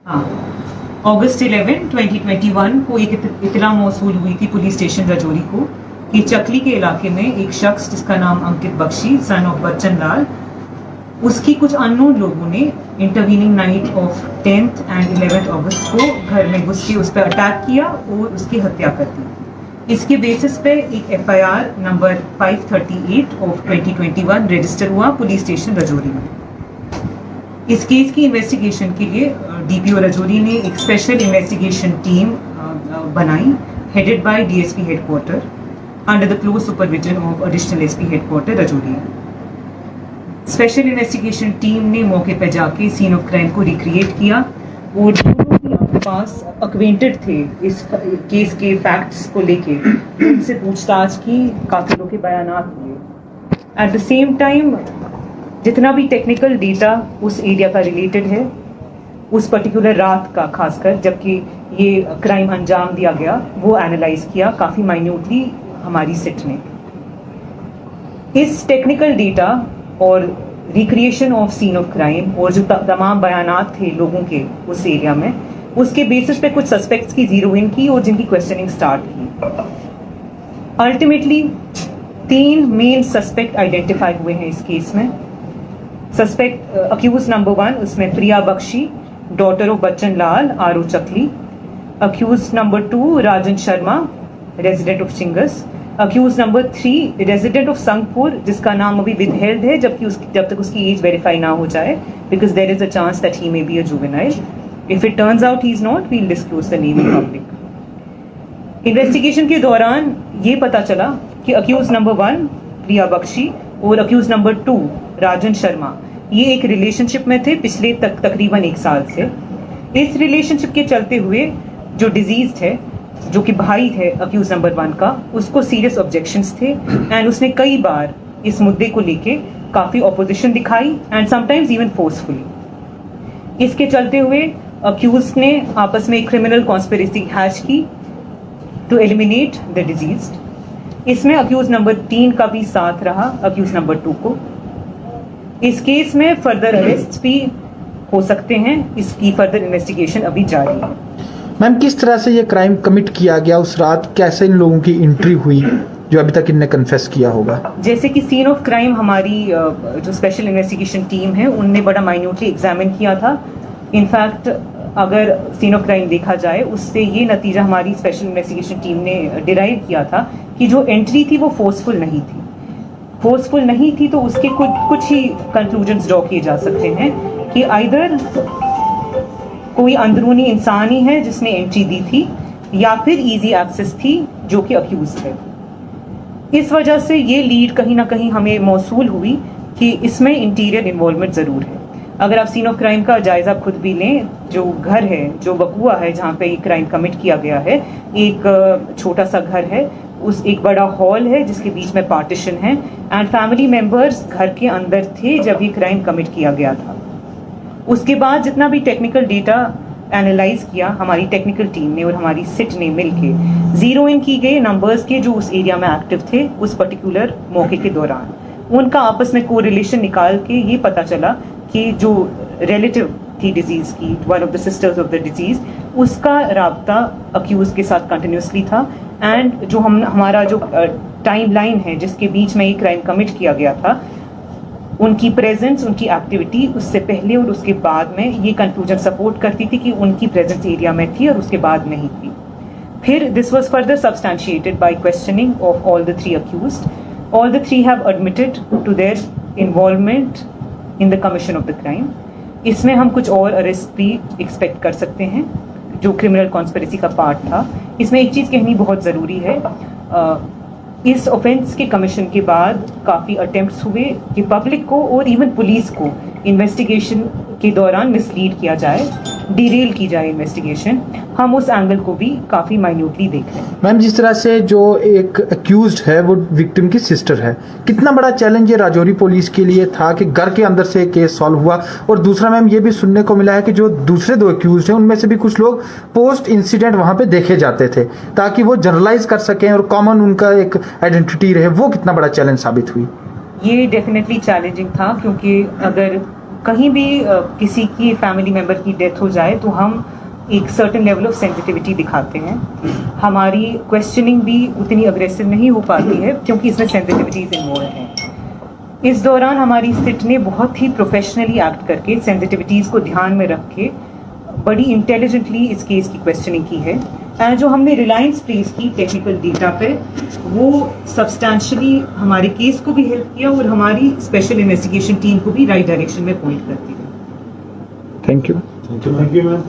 हाँ, अगस्त 11, 2021 को एक इतला मौसूल हुई थी पुलिस स्टेशन रजौरी को कि चकली के इलाके में एक शख्स जिसका नाम अंकित बख्शी सन ऑफ बच्चन लाल, उसकी कुछ अननोन लोगों ने intervening night of 10th and 11th अगस्त को घर में घुस के उस पर अटैक किया और उसकी हत्या कर दी। इसके बेसिस पे एक FIR नंबर 538 ऑफ 2021 रजिस्टर हुआ पुलिस स्टेशन रजौरी में। इस केस की इन्वेस्टिगेशन के लिए DPO रजौरी ने एक स्पेशल इन्वेस्टिगेशन टीम बनाई headed by DSP headquarter under the close supervision of additional SP headquarter Rajouri. Special investigation team ने मौके पर जाके सीन ऑफ क्राइम को रिक्रिएट किया और जो लोग भी पास अक्वेंटेड थे इस केस के फैक्ट्स को लेके उनसे पूछताछ की, काफी लोगों के बयानात हुए। एट द सेम टाइम जितना भी टेक्निकल डेटा उस एरिया का रिलेटेड है, उस पर्टिकुलर रात का खासकर जबकि ये क्राइम अंजाम दिया गया, वो एनालाइज किया काफ़ी माइन्यूटली हमारी सिट ने। इस टेक्निकल डेटा और recreation of scene of crime और जो तमाम बयानात थे लोगों के उस एरिया में, उसके बेसिस पे कुछ सस्पेक्ट्स की जीरो इन की और जिनकी क्वेश्चनिंग स्टार्ट की। अल्टीमेटली 3 मेन सस्पेक्ट आइडेंटिफाई हुए हैं इस केस में। सस्पेक्ट अक्यूज नंबर 1 उसमें Priya Bakshi, daughter of Bachchan Lal, RO Chakli. Accused number 2 Rajan Sharma, resident of Chingas. Accused number 3 resident of Sangpur, जिसका नाम अभी विदहेल्ड है जब तक उसकी एज वेरीफाई ना हो जाए, because there is a chance that he may be a juvenile. If it turns out he is not, we will disclose the name in public. Investigation के दौरान ये पता चला कि अक्यूज नंबर 1 प्रिया बख्शी और अक्यूज नंबर 2 राजन शर्मा ये एक रिलेशनशिप में थे पिछले तकरीबन 1 साल से। इस रिलेशनशिप के चलते हुए जो डिजीज है, जो कि भाई है अक्यूज नंबर 1 का, उसको सीरियस ऑब्जेक्शंस थे एंड उसने कई बार इस मुद्दे को लेके काफ़ी ऑपोजिशन दिखाई एंड समटाइम्स इवन फोर्सफुली। इसके चलते हुए अक्यूज ने आपस में एक क्रिमिनल कॉन्स्पिरेसी हैच की टू एलिमिनेट द डिजीज। इसमें अक्यूज नंबर 3 का भी साथ रहा अक्यूज नंबर 2 को। इस केस में फर्दर अरेस्ट भी हो सकते हैं, इसकी फर्दर इन्वेस्टिगेशन अभी जारी है। मैम, किस तरह से ये क्राइम कमिट किया गया उस रात, कैसे इन लोगों की एंट्री हुई जो अभी तक इनने कन्फेस किया होगा? जैसे कि सीन ऑफ क्राइम हमारी जो स्पेशल इन्वेस्टिगेशन टीम है उनने बड़ा माइन्यूटली एग्जामिन किया था। इनफैक्ट अगर सीन ऑफ क्राइम देखा जाए उससे ये नतीजा हमारी स्पेशल इन्वेस्टिगेशन टीम ने डिराइव किया था कि जो एंट्री थी वो फोर्सफुल नहीं थी। फोर्सफुल नहीं थी तो उसके कुछ ही कंक्लूजन्स ड्रॉ किए जा सकते हैं कि आइदर कोई अंदरूनी इंसान ही है जिसने एंट्री दी थी या फिर इजी एक्सेस थी जो कि अक्यूज है। इस वजह से ये लीड कहीं ना कहीं हमें मौसूल हुई कि इसमें इंटीरियर इन्वॉल्वमेंट ज़रूर है। अगर आप सीन ऑफ क्राइम का जायजा खुद भी लें, जो घर है, जो बकुआ है जहाँ पे ये क्राइम कमिट किया गया है, एक छोटा सा घर है, उस एक बड़ा हॉल है जिसके बीच में पार्टीशन है एंड फैमिली मेंबर्स घर के अंदर थे जब ये क्राइम कमिट किया गया था। उसके बाद जितना भी टेक्निकल डेटा एनालाइज किया हमारी टेक्निकल टीम ने और हमारी सिट ने मिलके, जीरो इन की गए नंबर्स के जो उस एरिया में एक्टिव थे उस पर्टिकुलर मौके के दौरान, उनका आपस में कोरिलेशन निकाल के ये पता चला कि जो रिलेटिव थी डिजीज की, one of the sisters of the disease, उसका राब्ता अक्यूज के साथ कंटिन्यूसली था एंड जो हमारा जो टाइम लाइन है जिसके बीच में ये क्राइम कमिट किया गया था, उनकी प्रेजेंस, उनकी एक्टिविटी उससे पहले और उसके बाद में ये कंक्लूजन सपोर्ट करती थी कि उनकी प्रेजेंस एरिया में थी और उसके बाद नहीं थी। फिर this was further substantiated by questioning of all the 3 accused. All the 3 have admitted to their involvement in the commission of the crime. इसमें हम कुछ और अरेस्ट भी एक्सपेक्ट कर सकते हैं जो क्रिमिनल कॉन्स्पिरेसी का पार्ट था। इसमें एक चीज़ कहनी बहुत ज़रूरी है, इस ऑफेंस के कमीशन के बाद काफ़ी अटेम्प्ट्स हुए कि पब्लिक को और इवन पुलिस को इन्वेस्टिगेशन के दौरान मिसलीड किया जाए, डिरेल की जाए इन्वेस्टिगेशन। हम उस एंगल को भी काफ़ी माइन्यूटली देख रहे हैं। मैम, जिस तरह से जो एक अक्यूज्ड है वो विक्टिम की सिस्टर है, कितना बड़ा चैलेंज ये राजौरी पुलिस के लिए था कि घर के अंदर से केस सॉल्व हुआ? और दूसरा मैम, ये भी सुनने को मिला है कि जो दूसरे 2 अक्यूज्ड हैं उनमें से भी कुछ लोग पोस्ट इंसिडेंट वहाँ पे देखे जाते थे ताकि वो जनरलाइज कर सकें और कॉमन उनका एक आइडेंटिटी रहे। वो कितना बड़ा चैलेंज साबित हुई? ये डेफिनेटली चैलेंजिंग था क्योंकि अगर कहीं भी किसी की फैमिली मेम्बर की डेथ हो जाए तो हम एक सर्टेन लेवल ऑफ सेंसिटिविटी दिखाते हैं। हमारी क्वेश्चनिंग भी उतनी अग्रेसिव नहीं हो पाती है क्योंकि इसमें सेंसिटिविटीज इन्वॉल्व हैं। इस दौरान हमारी सिट ने बहुत ही प्रोफेशनली एक्ट करके सेंसिटिविटीज को ध्यान में रख के बड़ी इंटेलिजेंटली इस केस की क्वेश्चनिंग की है। जो हमने रिलायंस प्लेस की टेक्निकल डेटा पे, वो सब्सटैंशियली हमारे केस को भी हेल्प किया और हमारी स्पेशल इन्वेस्टिगेशन टीम को भी राइट डायरेक्शन में पॉइंट करती है। Thank you. Thank you ma'am.